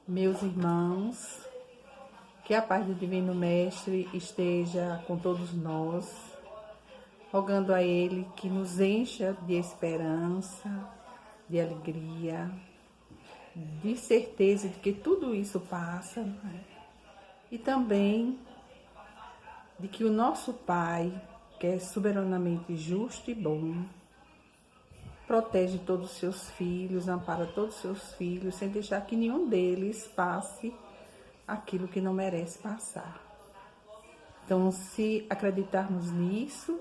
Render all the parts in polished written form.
Meus irmãos, que a paz do Divino Mestre esteja com todos nós, rogando a Ele que nos encha de esperança, de alegria, de certeza de que tudo isso passa, né? E também de que o nosso Pai, que é soberanamente justo e bom, protege todos os seus filhos, ampara todos os seus filhos, sem deixar que nenhum deles passe aquilo que não merece passar. Então, se acreditarmos nisso,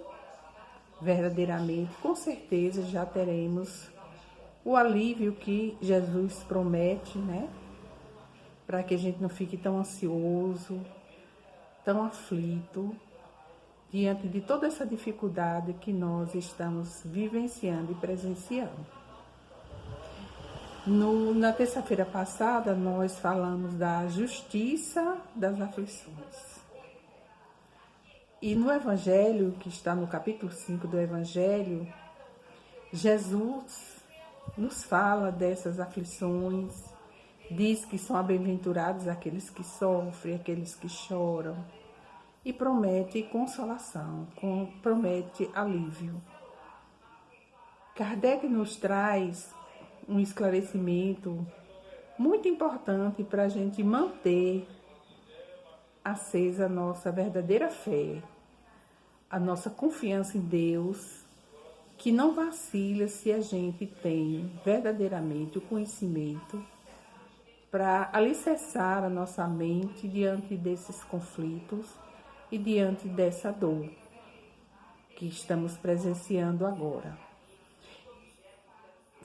verdadeiramente, com certeza já teremos o alívio que Jesus promete, né? Para que a gente não fique tão ansioso, tão aflito, diante de toda essa dificuldade que nós estamos vivenciando e presenciando. Na terça-feira passada, nós falamos da justiça das aflições. E no Evangelho, que está no capítulo 5 do Evangelho, Jesus nos fala dessas aflições, diz que são bem-aventurados aqueles que sofrem, aqueles que choram, e promete consolação, promete alívio. Kardec nos traz um esclarecimento muito importante para a gente manter acesa a nossa verdadeira fé, a nossa confiança em Deus, que não vacila se a gente tem verdadeiramente o conhecimento para alicerçar a nossa mente diante desses conflitos e diante dessa dor que estamos presenciando agora.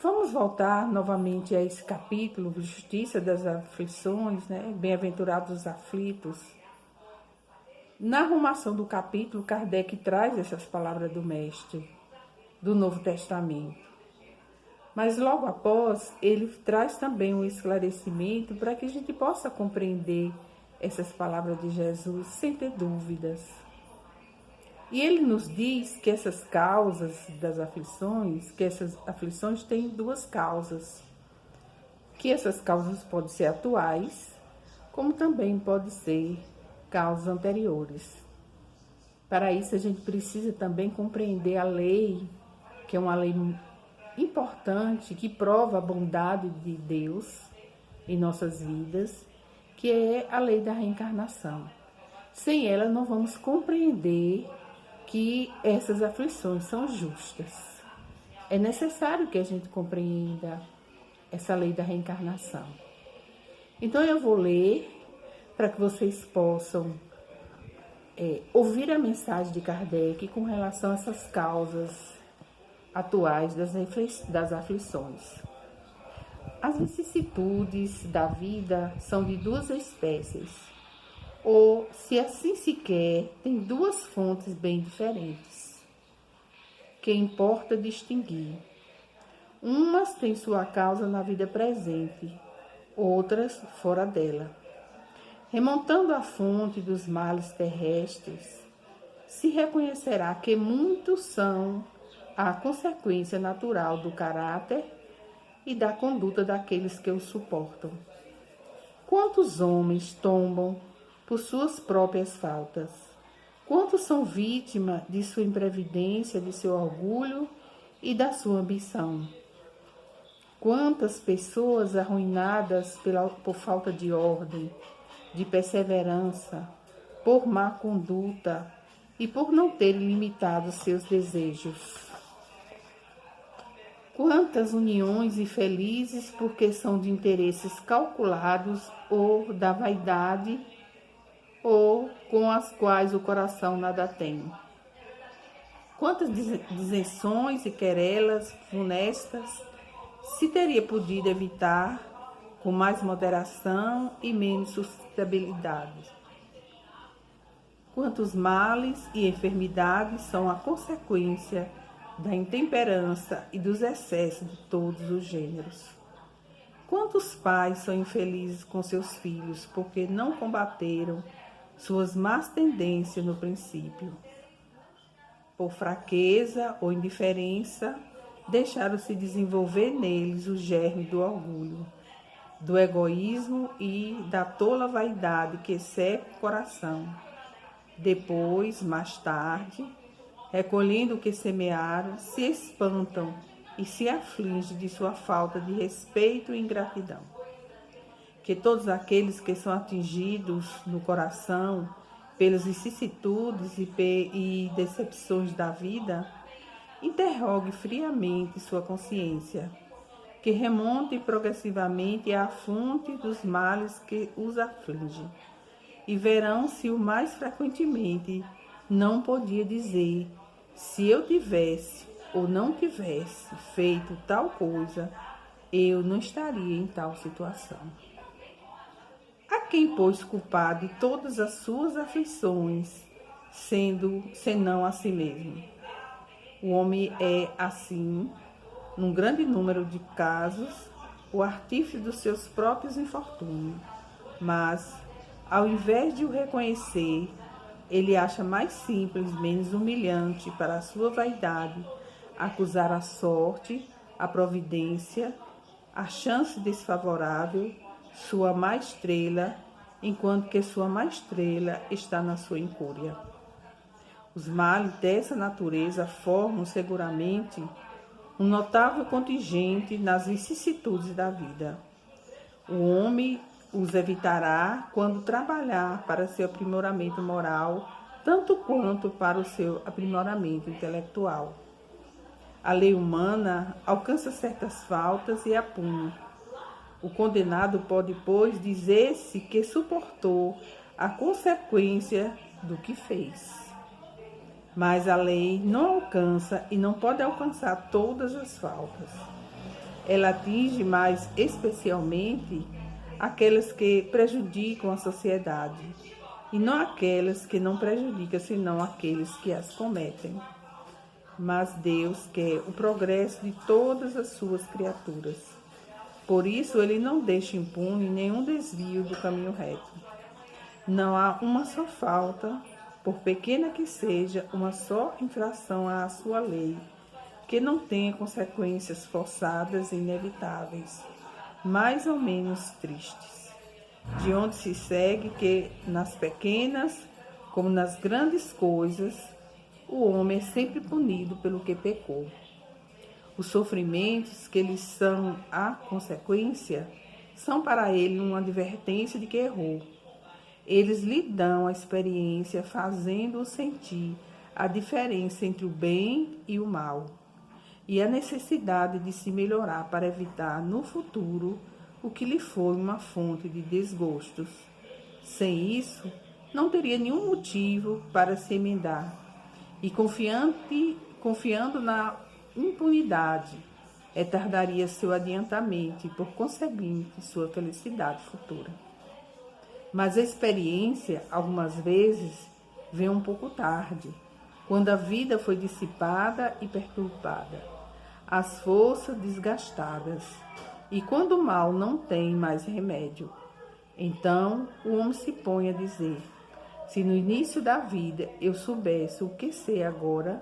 Vamos voltar novamente a esse capítulo, Justiça das Aflições, né? Bem-aventurados os aflitos. Na arrumação do capítulo, Kardec traz essas palavras do Mestre, do Novo Testamento. Mas logo após, ele traz também um esclarecimento para que a gente possa compreender essas palavras de Jesus sem ter dúvidas. E ele nos diz que essas causas das aflições, que essas aflições têm duas causas. Que essas causas podem ser atuais, como também podem ser causas anteriores. Para isso, a gente precisa também compreender a lei, que é uma lei importante, que prova a bondade de Deus em nossas vidas, que é a lei da reencarnação. Sem ela, não vamos compreender que essas aflições são justas. É necessário que a gente compreenda essa lei da reencarnação. Então, eu vou ler para que vocês possam ouvir a mensagem de Kardec com relação a essas causas atuais das aflições. As vicissitudes da vida são de duas espécies, ou, se assim se quer, tem duas fontes bem diferentes, que importa distinguir. Umas têm sua causa na vida presente, outras fora dela. Remontando à fonte dos males terrestres, se reconhecerá que muitos são a consequência natural do caráter e da conduta daqueles que o suportam. Quantos homens tombam por suas próprias faltas? Quantos são vítimas de sua imprevidência, de seu orgulho e da sua ambição? Quantas pessoas arruinadas por falta de ordem, de perseverança, por má conduta e por não terem limitado seus desejos? Quantas uniões infelizes porque são de interesses calculados ou da vaidade ou com as quais o coração nada tem? Quantas disenções e querelas funestas se teria podido evitar com mais moderação e menos suscetibilidade? Quantos males e enfermidades são a consequência da intemperança e dos excessos de todos os gêneros? Quantos pais são infelizes com seus filhos porque não combateram suas más tendências no princípio? Por fraqueza ou indiferença, deixaram-se desenvolver neles o germe do orgulho, do egoísmo e da tola vaidade que seca o coração. Depois, mais tarde, recolhendo o que semearam, se espantam e se afligem de sua falta de respeito e ingratidão. Que todos aqueles que são atingidos no coração pelas vicissitudes e decepções da vida, interrogue friamente sua consciência, que remonte progressivamente à fonte dos males que os aflige, e verão se o mais frequentemente não podia dizer: se eu tivesse ou não tivesse feito tal coisa, eu não estaria em tal situação. A quem, pois, culpar de todas as suas aflições, senão a si mesmo? O homem é, assim, num grande número de casos, o artífice dos seus próprios infortúnios. Mas, ao invés de o reconhecer, ele acha mais simples, menos humilhante para a sua vaidade acusar a sorte, a providência, a chance desfavorável, sua má estrela, enquanto que sua má estrela está na sua incúria. Os males dessa natureza formam seguramente um notável contingente nas vicissitudes da vida. O homem os evitará quando trabalhar para seu aprimoramento moral, tanto quanto para o seu aprimoramento intelectual. A lei humana alcança certas faltas e a pune. O condenado pode, pois, dizer-se que suportou a consequência do que fez. Mas a lei não alcança e não pode alcançar todas as faltas. Ela atinge mais especialmente aquelas que prejudicam a sociedade, e não aquelas que não prejudicam, senão aqueles que as cometem. Mas Deus quer o progresso de todas as suas criaturas. Por isso, ele não deixa impune nenhum desvio do caminho reto. Não há uma só falta, por pequena que seja, uma só infração à sua lei, que não tenha consequências forçadas e inevitáveis, mais ou menos tristes. De onde se segue que, nas pequenas como nas grandes coisas, o homem é sempre punido pelo que pecou. Os sofrimentos que lhes são a consequência são para ele uma advertência de que errou. Eles lhe dão a experiência, fazendo-o sentir a diferença entre o bem e o mal, e a necessidade de se melhorar para evitar no futuro o que lhe foi uma fonte de desgostos. Sem isso, não teria nenhum motivo para se emendar, e confiando na impunidade, retardaria seu adiantamento e, por conseguinte, sua felicidade futura. Mas a experiência, algumas vezes, vem um pouco tarde, quando a vida foi dissipada e perturbada, as forças desgastadas, e quando o mal não tem mais remédio. Então, o homem se põe a dizer: se no início da vida eu soubesse o que sei agora,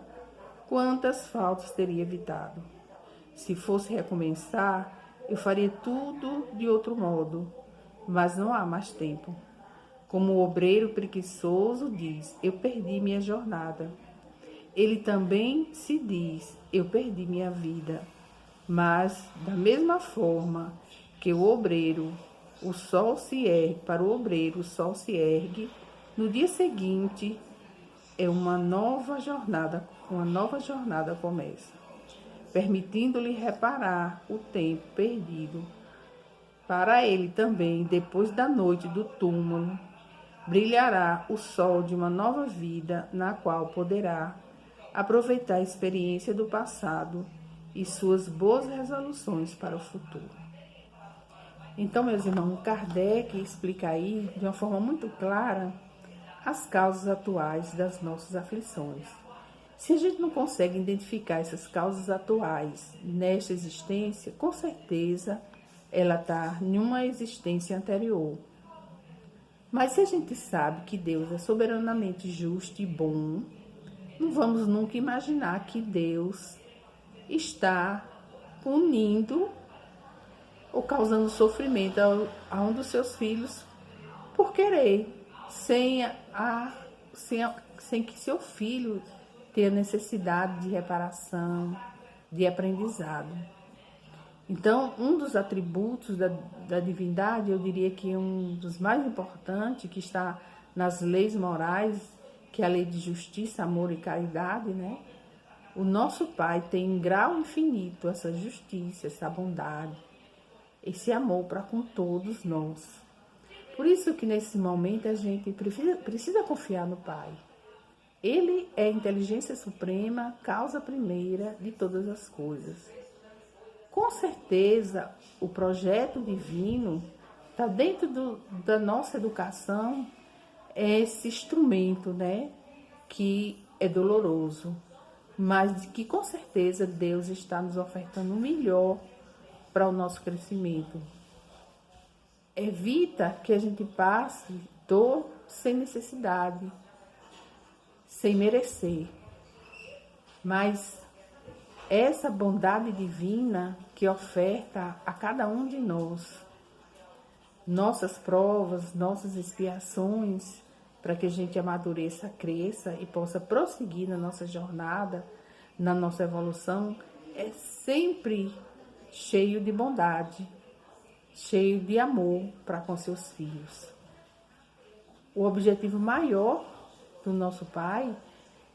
quantas faltas teria evitado? Se fosse recomeçar, eu faria tudo de outro modo, mas não há mais tempo. Como o obreiro preguiçoso diz: eu perdi minha jornada. Ele também se diz: eu perdi minha vida. Mas, da mesma forma que o obreiro, o sol se ergue, para o obreiro o sol se ergue, no dia seguinte uma nova jornada começa, permitindo-lhe reparar o tempo perdido. Para ele também, depois da noite do túmulo, brilhará o sol de uma nova vida, na qual poderá aproveitar a experiência do passado e suas boas resoluções para o futuro. Então, meus irmãos, Kardec explica aí, de uma forma muito clara, as causas atuais das nossas aflições. Se a gente não consegue identificar essas causas atuais nesta existência, com certeza ela está em uma existência anterior. Mas se a gente sabe que Deus é soberanamente justo e bom, não vamos nunca imaginar que Deus está punindo ou causando sofrimento a um dos seus filhos por querer, sem que seu filho tenha necessidade de reparação, de aprendizado. Então, um dos atributos da divindade, eu diria que um dos mais importantes, que está nas leis morais, que é a lei de justiça, amor e caridade, né? O nosso Pai tem em grau infinito essa justiça, essa bondade, esse amor para com todos nós. Por isso que nesse momento a gente precisa confiar no Pai. Ele é a inteligência suprema, causa primeira de todas as coisas. Com certeza, o projeto divino está dentro da nossa educação, é esse instrumento, né, que é doloroso, mas que com certeza Deus está nos ofertando o melhor para o nosso crescimento. Evita que a gente passe dor sem necessidade, sem merecer. Mas essa bondade divina que oferta a cada um de nós, nossas provas, nossas expiações, para que a gente amadureça, cresça e possa prosseguir na nossa jornada, na nossa evolução, é sempre cheio de bondade, cheio de amor para com seus filhos. O objetivo maior do nosso Pai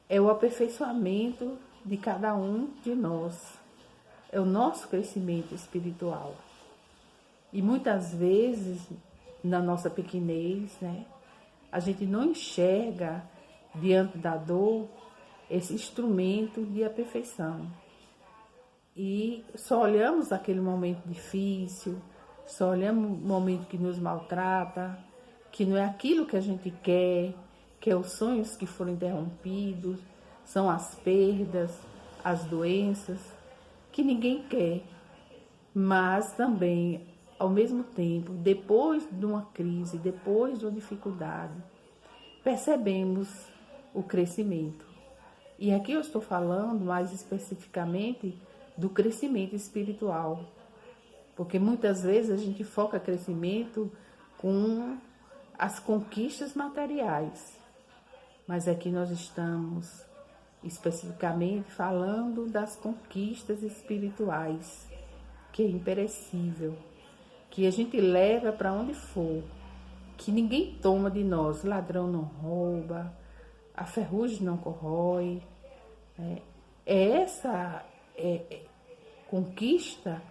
é o aperfeiçoamento de cada um de nós, é o nosso crescimento espiritual. E muitas vezes, na nossa pequenez, né, a gente não enxerga diante da dor esse instrumento de perfeição. E só olhamos aquele momento difícil, só olhamos o momento que nos maltrata, que não é aquilo que a gente quer, que é os sonhos que foram interrompidos, são as perdas, as doenças, que ninguém quer. Mas também, ao mesmo tempo, depois de uma crise, depois de uma dificuldade, percebemos o crescimento. E aqui eu estou falando mais especificamente do crescimento espiritual, porque muitas vezes a gente foca crescimento com as conquistas materiais, mas aqui nós estamos especificamente falando das conquistas espirituais, que é imperecível, que a gente leva para onde for, que ninguém toma de nós. Ladrão não rouba, a ferrugem não corrói. É essa conquista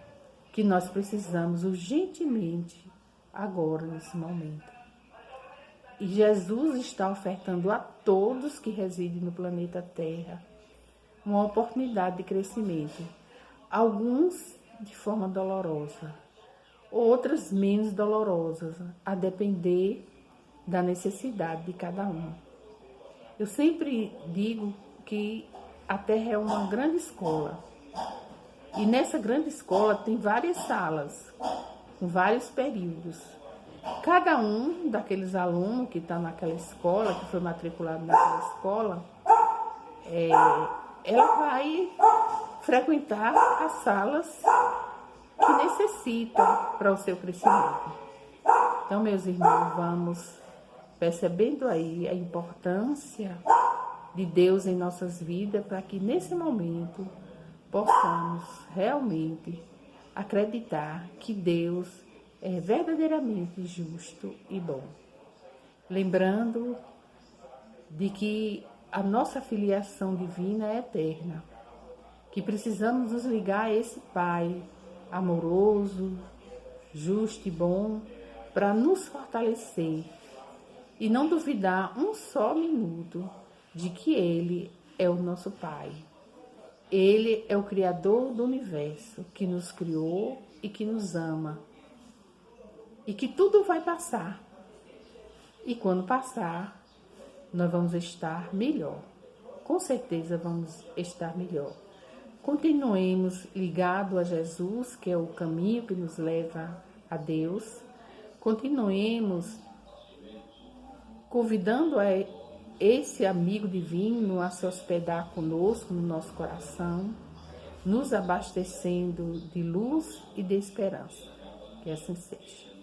que nós precisamos urgentemente agora, nesse momento. E Jesus está ofertando a todos que residem no planeta Terra uma oportunidade de crescimento. Alguns de forma dolorosa, outras menos dolorosas, a depender da necessidade de cada um. Eu sempre digo que a Terra é uma grande escola. E nessa grande escola tem várias salas, com vários períodos. Cada um daqueles alunos que está naquela escola, que foi matriculado naquela escola, ela vai frequentar as salas que necessita para o seu crescimento. Então, meus irmãos, vamos percebendo aí a importância de Deus em nossas vidas, para que nesse momento possamos realmente acreditar que Deus é verdadeiramente justo e bom. Lembrando de que a nossa filiação divina é eterna, que precisamos nos ligar a esse Pai amoroso, justo e bom, para nos fortalecer e não duvidar um só minuto de que Ele é o nosso Pai. Ele é o Criador do universo, que nos criou e que nos ama. E que tudo vai passar. E quando passar, nós vamos estar melhor. Com certeza vamos estar melhor. Continuemos ligados a Jesus, que é o caminho que nos leva a Deus. Continuemos convidando a esse amigo divino a se hospedar conosco no nosso coração, nos abastecendo de luz e de esperança. Que assim seja.